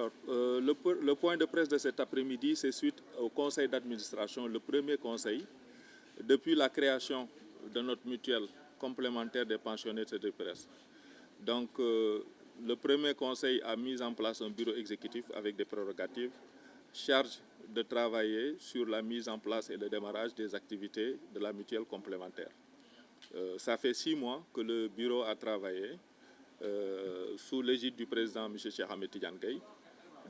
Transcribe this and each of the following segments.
Alors, le point de presse de cet après-midi, c'est suite au conseil d'administration, le premier conseil, depuis la création de notre mutuelle complémentaire des pensionnés de cette presse. Donc, le premier conseil a mis en place un bureau exécutif avec des prérogatives, charge de travailler sur la mise en place et le démarrage des activités de la mutuelle complémentaire. Ça fait 6 mois que le bureau a travaillé sous l'égide du président M. Cheikh Ahmed Tidiane Gaye,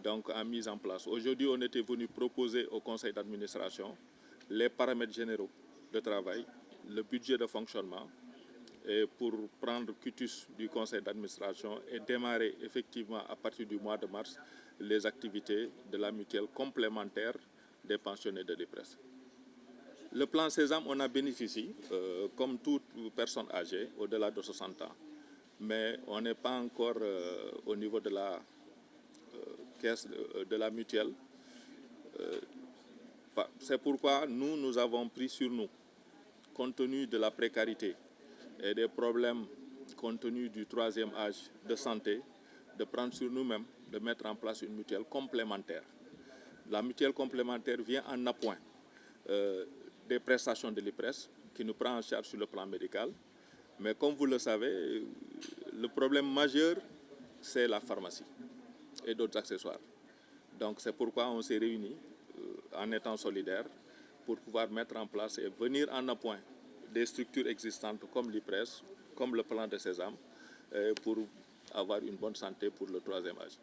donc a mis en place. Aujourd'hui, on était venu proposer au conseil d'administration les paramètres généraux de travail, le budget de fonctionnement, et pour prendre quitus du conseil d'administration et démarrer effectivement à partir du mois de mars les activités de la mutuelle complémentaire des pensionnés de l'IPRES. Le plan Sésame, on a bénéficié, comme toute personne âgée, au-delà de 60 ans. Mais on n'est pas encore au niveau de la caisse de la mutuelle. C'est pourquoi nous avons pris sur nous, compte tenu de la précarité et des problèmes compte tenu du troisième âge de santé, de prendre sur nous-mêmes, de mettre en place une mutuelle complémentaire. La mutuelle complémentaire vient en appoint des prestations de l'IPRES qui nous prend en charge sur le plan médical. Mais comme vous le savez, le problème majeur, c'est la pharmacie et d'autres accessoires. Donc c'est pourquoi on s'est réunis en étant solidaires pour pouvoir mettre en place et venir en appoint des structures existantes comme l'IPRES, comme le plan de Sésame, pour avoir une bonne santé pour le troisième âge.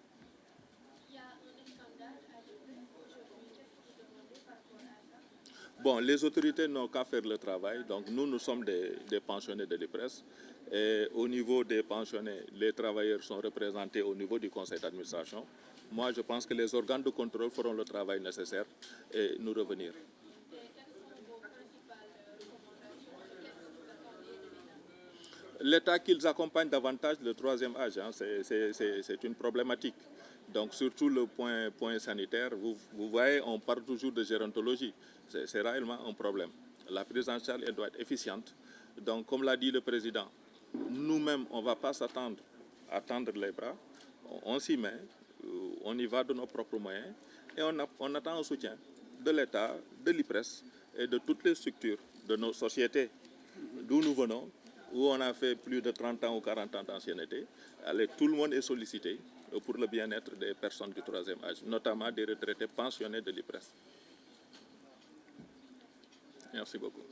Il y a un scandale à l'IPRES aujourd'hui. Qu'est-ce que vous demandez par rapport à ça? Bon, les autorités n'ont qu'à faire le travail. Donc nous sommes des pensionnés de l'IPRES. Et au niveau des pensionnés, les travailleurs sont représentés au niveau du conseil d'administration. Moi, je pense que les organes de contrôle feront le travail nécessaire et nous revenir. Et quelles sont vos principales recommandations? Qu'est-ce que vous attendez de l'État? L'État qu'ils accompagnent davantage le troisième âge, hein, c'est une problématique. Donc surtout le point sanitaire, vous voyez, on parle toujours de gérontologie. C'est réellement un problème. La prise en charge, elle doit être efficiente. Donc comme l'a dit le président, nous-mêmes, on ne va pas s'attendre à tendre les bras. On s'y met, on y va de nos propres moyens et on attend un soutien de l'État, de l'IPRES et de toutes les structures de nos sociétés d'où nous venons, où on a fait plus de 30 ans ou 40 ans d'ancienneté. Allez, tout le monde est sollicité pour le bien-être des personnes du troisième âge, notamment des retraités pensionnés de l'IPRES. Merci beaucoup.